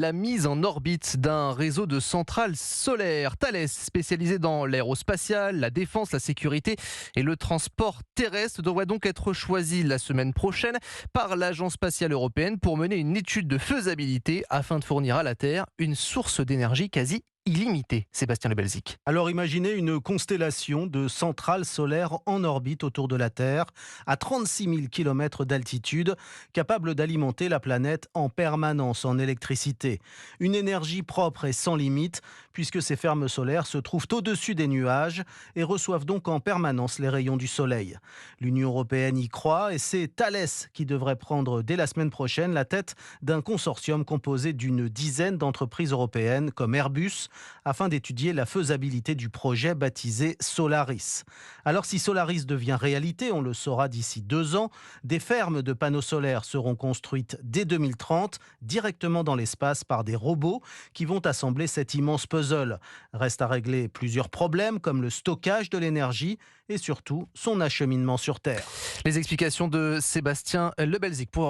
La mise en orbite d'un réseau de centrales solaires. Thales, spécialisé dans l'aérospatiale, la défense, la sécurité et le transport terrestre, devrait donc être choisi la semaine prochaine par l'Agence spatiale européenne pour mener une étude de faisabilité afin de fournir à la Terre une source d'énergie quasi illimitée. Sébastien Lebelzik. Alors imaginez une constellation de centrales solaires en orbite autour de la Terre, à 36 000 km d'altitude, capable d'alimenter la planète en permanence en électricité. Une énergie propre et sans limite, puisque ces fermes solaires se trouvent au-dessus des nuages et reçoivent donc en permanence les rayons du soleil. L'Union européenne y croit et c'est Thales qui devrait prendre dès la semaine prochaine la tête d'un consortium composé d'une dizaine d'entreprises européennes comme Airbus, afin d'étudier la faisabilité du projet baptisé Solaris. Alors si Solaris devient réalité, on le saura d'ici 2 ans, des fermes de panneaux solaires seront construites dès 2030, directement dans l'espace par des robots qui vont assembler cet immense puzzle. Reste à régler plusieurs problèmes comme le stockage de l'énergie et surtout son acheminement sur Terre. Les explications de Sébastien Lebelzik pour